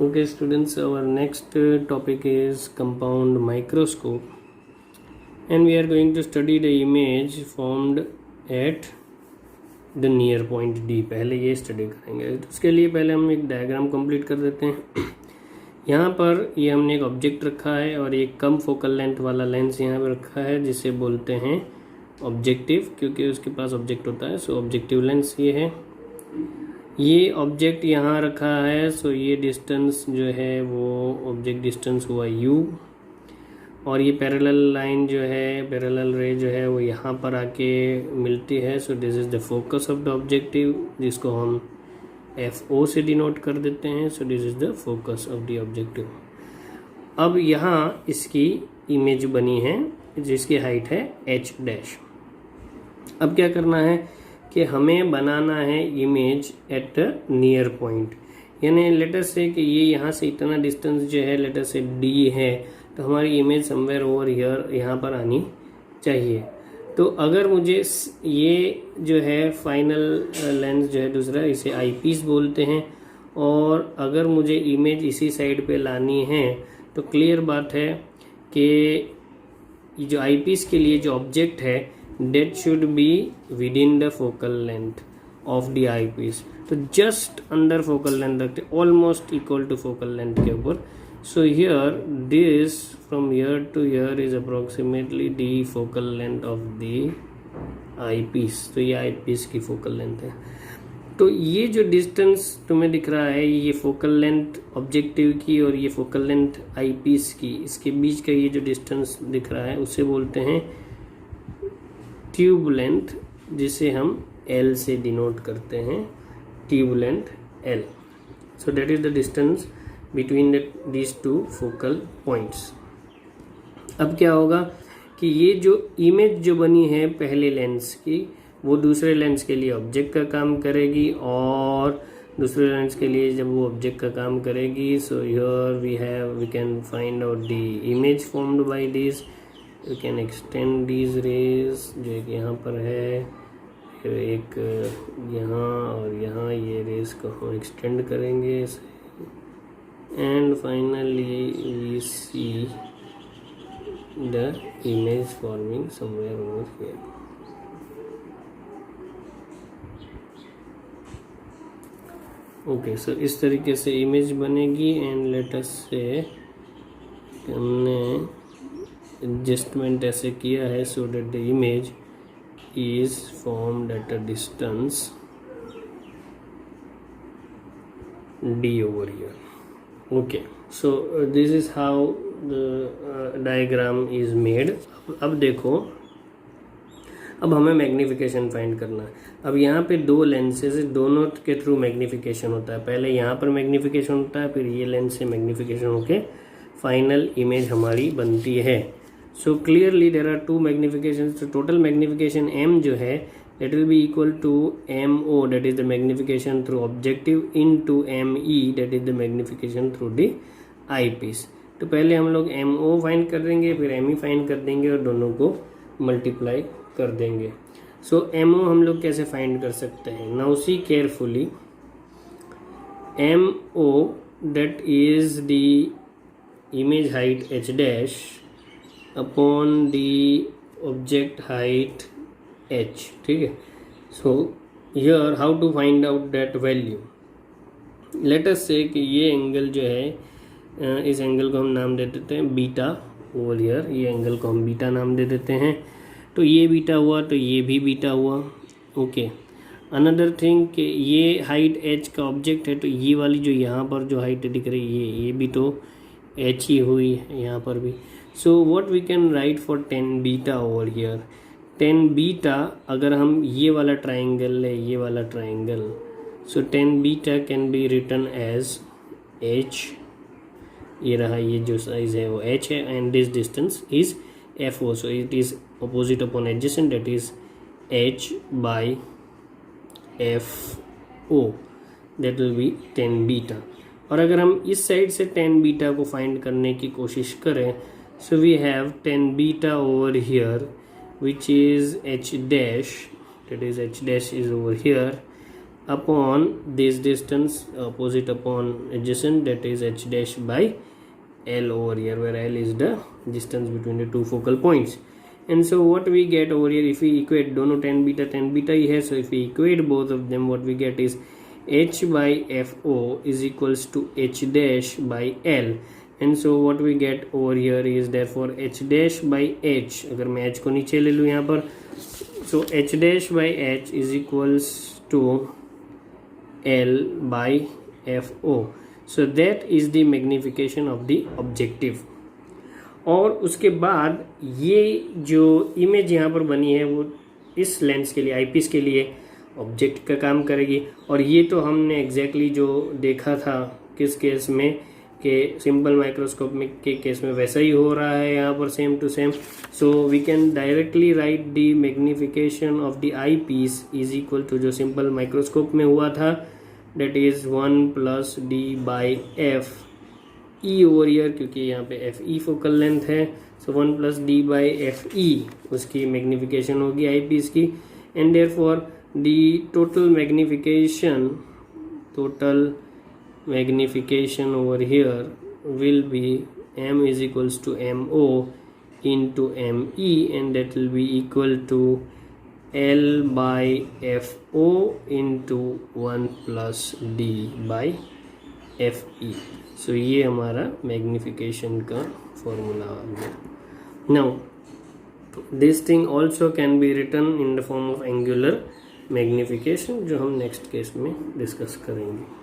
Okay, students, our next topic is compound microscope, and we are going to study the image formed at the near point D. पहले ये study करेंगे, तो उसके लिए पहले हम एक डायग्राम कंप्लीट कर देते हैं। यहाँ पर ये हमने एक ऑब्जेक्ट रखा है और एक कम फोकल लेंथ वाला लेंस यहाँ पर रखा है जिसे बोलते हैं ऑब्जेक्टिव, क्योंकि उसके पास ऑब्जेक्ट होता है। सो ऑब्जेक्टिव लेंस ये है, ये ऑब्जेक्ट यहाँ रखा है। सो ये डिस्टेंस जो है वो ऑब्जेक्ट डिस्टेंस हुआ u, और ये पैरेलल लाइन जो है, पैरेलल रे जो है वो यहाँ पर आके मिलती है। So this is the focus of the objective, जिसको हम FO से डिनोट कर देते हैं। So this is the focus of the objective. अब यहाँ इसकी इमेज बनी है जिसकी हाइट है h डैश। अब क्या करना है कि हमें बनाना है इमेज एट नियर पॉइंट, यानी लेटर से कि ये यहाँ से इतना डिस्टेंस जो है लेटर से d है, तो हमारी इमेज समवेयर ओवर हियर यहाँ पर आनी चाहिए। तो अगर मुझे ये जो है फाइनल लेंस जो है दूसरा, इसे आई पीस बोलते हैं, और अगर मुझे इमेज इसी साइड पे लानी है तो क्लियर बात है कि जो आई पीस के लिए जो ऑब्जेक्ट है that should be within the focal length of the eyepiece। तो just under focal length रखते, almost equal to focal length के ऊपर। So here this from here to here is approximately the focal length of the eyepiece। तो ये eyepiece की focal length है। तो ये जो डिस्टेंस तुम्हें दिख रहा है, ये फोकल लेंथ ऑब्जेक्टिव की और ये फोकल लेंथ आईपीस की, इसके बीच का ये जो डिस्टेंस दिख रहा है उसे बोलते हैं ट्यूब लेंथ, जिसे हम L से डिनोट करते हैं, tube length L। So that is the distance between these two focal points. अब क्या होगा कि ये जो इमेज जो बनी है पहले लेंस की, वो दूसरे लेंस के लिए ऑब्जेक्ट का काम करेगी, और दूसरे लेंस के लिए जब वो ऑब्जेक्ट का काम करेगी, so here we can find out the image formed by this. You can extend these rays, जो एक यहाँ पर है, फिर एक यहाँ और यहाँ, ये रेज को हम एक्सटेंड करेंगे, and finally we see the image forming somewhere over here. Okay, so इस तरीके से इमेज बनेगी, एंड लेट अस से हमने एडजस्टमेंट ऐसे किया है so that the image is formed at a distance d over here। okay, so this is how the diagram is made। अब देखो, अब हमें मैग्निफिकेशन फाइंड करना है। अब यहाँ पे दो लेंसेज, दोनों के थ्रू मैग्निफिकेशन होता है। पहले यहाँ पर मैग्निफिकेशन होता है, फिर ये लेंस से मैग्निफिकेशन होके फाइनल इमेज हमारी बनती है। So clearly there are two magnification. तो टोटल मैग्निफिकेशन m जो है that will be equal to MO, that is the magnification through objective, into ME, that is the magnification through the eyepiece। तो पहले हम लोग MO फाइंड कर देंगे, फिर ME फाइंड कर देंगे, और दोनों को मल्टीप्लाई कर देंगे। सो MO हम लोग कैसे फाइंड कर सकते हैं? Now see carefully, MO that is the image height h dash upon the object height h। ठीक है। So here how to find out that value? Let us say कि ये एंगल जो है, इस एंगल को हम नाम दे देते हैं बीटा ओवर हियर। ये एंगल को हम बीटा नाम दे देते हैं। तो ये बीटा हुआ, तो ये भी बीटा हुआ। ओके, अनदर थिंग कि ये हाइट h का ऑब्जेक्ट है, तो ये वाली जो यहाँ पर जो हाइट दिख रही है, ये भी तो h ही हुई है यहाँ पर भी। So what we can write for tan beta over here? tan beta, अगर हम ये वाला ट्राइंगल ले, ये वाला triangle, so tan beta can be written as h। ये रहा, ये जो साइज है वो h है, and this distance is FO। So it is opposite upon adjacent, that is h by FO, that will be tan beta. और अगर हम इस साइड से tan बीटा को फाइंड करने की कोशिश करें, so we have tan beta over here which is h dash, that is h dash is over here, upon this distance opposite upon adjacent, that is h dash by L over here, where L is the distance between the two focal points. And so what we get over here, if we equate दोनों tan beta ही है, so if we equate both of them, what we get is h by FO is equals to h dash by L. And so what we get over here is therefore h dash by h, अगर मैं h को नीचे ले लूँ यहाँ पर, so h dash by h is equals to L by FO. So that is the magnification of the objective. और उसके बाद ये जो इमेज यहाँ पर बनी है वो इस लेंस के लिए, आईपीस के लिए ऑब्जेक्ट का काम करेगी. और ये तो हमने एग्जैक्टली जो देखा था किस केस में, कि सिंपल माइक्रोस्कोप में के केस में वैसा ही हो रहा है यहाँ पर, same to same. So we can directly write the magnification of the eyepiece is equal to जो सिंपल माइक्रोस्कोप में हुआ था, that is 1 plus d by f e over here, क्योंकि यहाँ पे f e फोकल लेंथ है. so 1 plus d by f e उसकी magnification होगी आई पीस की. And therefore the total magnification over here will be m is equals to mo into me, and that will be equal to L by FO into 1 plus D by FE. So ये हमारा magnification का formula आ गया. Now this thing also can be written in the form of angular magnification, जो हम next case में discuss करेंगे.